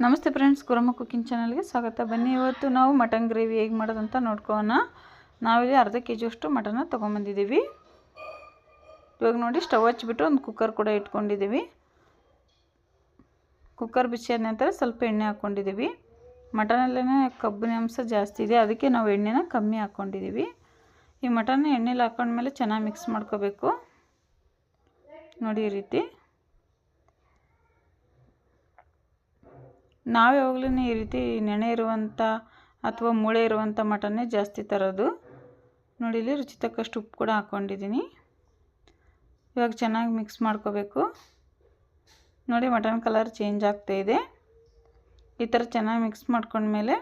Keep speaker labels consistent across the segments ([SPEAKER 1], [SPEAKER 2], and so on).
[SPEAKER 1] ನಮಸ್ತೆ friends, ಕುರುಮ cooking ಚಾನಲ್ಗೆ ಸ್ವಾಗತ. ಬನ್ನಿ, ಇವತ್ತು ನಾವು ಮಟನ್ ಗ್ರೇವಿ ಹೇಗೆ ಮಾಡೋದಂತ ನೋಡ್ಕೊಳ್ಳೋಣ. ನಾವಿಲ್ಲಿ ಅರ್ಧ ಕೆ ಜಿಯಷ್ಟು ಮಟನ್ನ ತೊಗೊಂಬಂದಿದ್ದೀವಿ. ಇವಾಗ ನೋಡಿ, ಸ್ಟವ್ ಹಚ್ಬಿಟ್ಟು ಒಂದು ಕುಕ್ಕರ್ ಕೂಡ ಇಟ್ಕೊಂಡಿದ್ದೀವಿ. ಕುಕ್ಕರ್ ಬಿಸಿ ಆದ ನಂತರ ಸ್ವಲ್ಪ ಎಣ್ಣೆ ಹಾಕ್ಕೊಂಡಿದ್ದೀವಿ. ಮಟನಲ್ಲೇ ಕಬ್ಬಿನ ಅಂಶ ಜಾಸ್ತಿ ಇದೆ, ಅದಕ್ಕೆ ನಾವು ಎಣ್ಣೆನ ಕಮ್ಮಿ ಹಾಕ್ಕೊಂಡಿದ್ದೀವಿ. ಈ ಮಟನ್ನ ಎಣ್ಣೆಲಿ ಹಾಕೊಂಡ್ಮೇಲೆ ಚೆನ್ನಾಗಿ ಮಿಕ್ಸ್ ಮಾಡ್ಕೋಬೇಕು. ನೋಡಿ, ಈ ರೀತಿ ನಾವು ಯಾವಾಗಲೂ ಈ ರೀತಿ ನೆನೆ ಇರುವಂಥ ಅಥವಾ ಮೂಳೆ ಇರುವಂಥ ಮಟನ್ನೇ ಜಾಸ್ತಿ ತರೋದು. ನೋಡಿ, ಇಲ್ಲಿ ರುಚಿ ತಕ್ಕಷ್ಟು ಉಪ್ಪು ಕೂಡ ಹಾಕ್ಕೊಂಡಿದ್ದೀನಿ. ಇವಾಗ ಚೆನ್ನಾಗಿ ಮಿಕ್ಸ್ ಮಾಡ್ಕೋಬೇಕು. ನೋಡಿ, ಮಟನ್ ಕಲರ್ ಚೇಂಜ್ ಆಗ್ತಾಯಿದೆ. ಈ ಥರ ಚೆನ್ನಾಗಿ ಮಿಕ್ಸ್ ಮಾಡ್ಕೊಂಡ್ಮೇಲೆ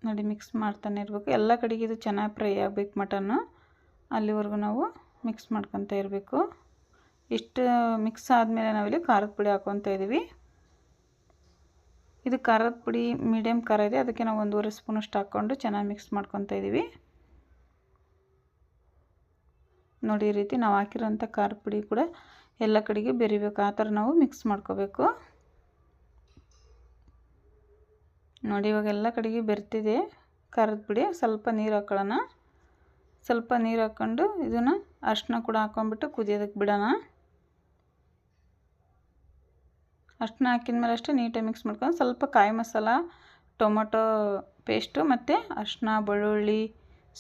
[SPEAKER 1] ನೋಡಿ, ಮಿಕ್ಸ್ ಮಾಡ್ತಾನೆ ಇರಬೇಕು. ಎಲ್ಲ ಕಡೆಗೆ ಇದು ಚೆನ್ನಾಗಿ ಫ್ರೈ ಆಗಬೇಕು ಮಟನ್ನು. ಅಲ್ಲಿವರೆಗೂ ನಾವು ಮಿಕ್ಸ್ ಮಾಡ್ಕೊತಾ ಇರಬೇಕು. ಇಷ್ಟು ಮಿಕ್ಸ್ ಆದಮೇಲೆ ನಾವಿಲ್ಲಿ ಖಾರದ ಪುಡಿ ಹಾಕ್ಕೊತಾ ಇದ್ದೀವಿ. ಇದು ಖಾರದ ಪುಡಿ ಮೀಡಿಯಮ್ ಖಾರ ಇದೆ, ಅದಕ್ಕೆ ನಾವು 1.5 ಸ್ಪೂನಷ್ಟು ಹಾಕ್ಕೊಂಡು ಚೆನ್ನಾಗಿ ಮಿಕ್ಸ್ ಮಾಡ್ಕೊತಾ ಇದ್ದೀವಿ. ನೋಡಿ, ಈ ರೀತಿ ನಾವು ಹಾಕಿರೋಂಥ ಖಾರದ ಪುಡಿ ಕೂಡ ಎಲ್ಲ ಕಡೆಗೆ ಬೆರಿಬೇಕು, ಆ ಥರ ನಾವು ಮಿಕ್ಸ್ ಮಾಡ್ಕೋಬೇಕು. ನೋಡಿ, ಇವಾಗ ಎಲ್ಲ ಕಡೆಗೆ ಬೆರ್ತಿದೆ ಖಾರದ ಪುಡಿ. ಸ್ವಲ್ಪ ನೀರು ಹಾಕೊಳ್ಳೋಣ. ಸ್ವಲ್ಪ ನೀರು ಹಾಕ್ಕೊಂಡು ಇದನ್ನು ಅರಿಶಿನ ಕೂಡ ಹಾಕ್ಕೊಂಡ್ಬಿಟ್ಟು ಕುದಿಯೋದಕ್ಕೆ ಬಿಡೋಣ. ಅರಿಶಿನ ಹಾಕಿದ ಮೇಲೆ ಅಷ್ಟೇ ನೀಟಾಗಿ ಮಿಕ್ಸ್ ಮಾಡ್ಕೊಂಡು ಸ್ವಲ್ಪ ಕಾಯಿ ಮಸಾಲ, ಟೊಮೊಟೊ ಪೇಸ್ಟು ಮತ್ತು ಅರಿಶಿನ, ಬೆಳ್ಳುಳ್ಳಿ,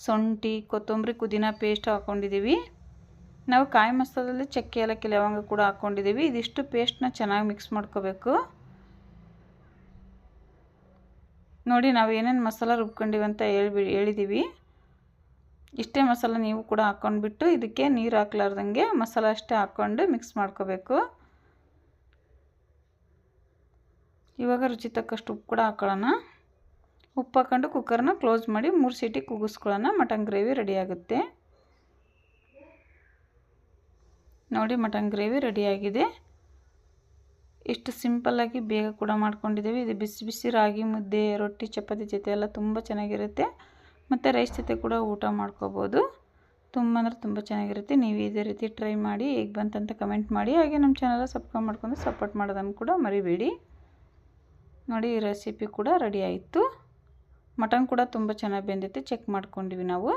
[SPEAKER 1] ಶುಂಠಿ, ಕೊತ್ತಂಬರಿ, ಪುದೀನ ಪೇಸ್ಟ್ ಹಾಕ್ಕೊಂಡಿದ್ದೀವಿ. ನಾವು ಕಾಯಿ ಮಸಾಲದಲ್ಲಿ ಚಕ್ಕೆ, ಏಲಕ್ಕಿ, ಲವಂಗ ಕೂಡ ಹಾಕ್ಕೊಂಡಿದ್ದೀವಿ. ಇದಿಷ್ಟು ಪೇಸ್ಟ್ನ ಚೆನ್ನಾಗಿ ಮಿಕ್ಸ್ ಮಾಡ್ಕೋಬೇಕು. ನೋಡಿ, ನಾವು ಏನೇನು ಮಸಾಲ ರುಬ್ಕೊಂಡಿವಿ ಅಂತ ಹೇಳಿದ್ದೀವಿ. ಇಷ್ಟೇ ಮಸಾಲ ನೀವು ಕೂಡ ಹಾಕ್ಕೊಂಡ್ಬಿಟ್ಟು ಇದಕ್ಕೆ ನೀರು ಹಾಕ್ಲಾರ್ದಂಗೆ ಮಸಾಲ ಅಷ್ಟೇ ಹಾಕ್ಕೊಂಡು ಮಿಕ್ಸ್ ಮಾಡ್ಕೋಬೇಕು. ಇವಾಗ ರುಚಿ ತಕ್ಕಷ್ಟು ಉಪ್ಪು ಕೂಡ ಹಾಕೊಳ್ಳೋಣ. ಉಪ್ಪು ಹಾಕ್ಕೊಂಡು ಕುಕ್ಕರ್ನ ಕ್ಲೋಸ್ ಮಾಡಿ 3 ಸೀಟಿ ಕೂಗಿಸ್ಕೊಳ್ಳೋಣ. ಮಟನ್ ಗ್ರೇವಿ ರೆಡಿ ಆಗುತ್ತೆ. ನೋಡಿ, ಮಟನ್ ಗ್ರೇವಿ ರೆಡಿಯಾಗಿದೆ. ಇಷ್ಟು ಸಿಂಪಲ್ಲಾಗಿ ಬೇಗ ಕೂಡ ಮಾಡ್ಕೊಂಡಿದ್ದೀವಿ. ಇದು ಬಿಸಿ ಬಿಸಿ ರಾಗಿ ಮುದ್ದೆ, ರೊಟ್ಟಿ, ಚಪಾತಿ ಜೊತೆ ಎಲ್ಲ ತುಂಬ ಚೆನ್ನಾಗಿರುತ್ತೆ. ಮತ್ತು ರೈಸ್ ಜೊತೆ ಕೂಡ ಊಟ ಮಾಡ್ಕೋಬೋದು. ತುಂಬ ಅಂದರೆ ತುಂಬ ಚೆನ್ನಾಗಿರುತ್ತೆ. ನೀವು ಇದೇ ರೀತಿ ಟ್ರೈ ಮಾಡಿ, ಹೇಗೆ ಬಂತಂತ ಕಮೆಂಟ್ ಮಾಡಿ. ಹಾಗೆ ನಮ್ಮ ಚಾನಲ್ ಸಬ್ಸ್ಕ್ರೈಬ್ ಮಾಡ್ಕೊಂಡು ಸಪೋರ್ಟ್ ಮಾಡೋದನ್ನು ಕೂಡ ಮರಿಬೇಡಿ. ನೋಡಿ, ಈ ರೆಸಿಪಿ ಕೂಡ ರೆಡಿ ಆಯಿತು. ಮಟನ್ ಕೂಡ ತುಂಬ ಚೆನ್ನಾಗಿ ಬೆಂದಿತ್ತು, ಚೆಕ್ ಮಾಡ್ಕೊಂಡಿವಿ ನಾವು.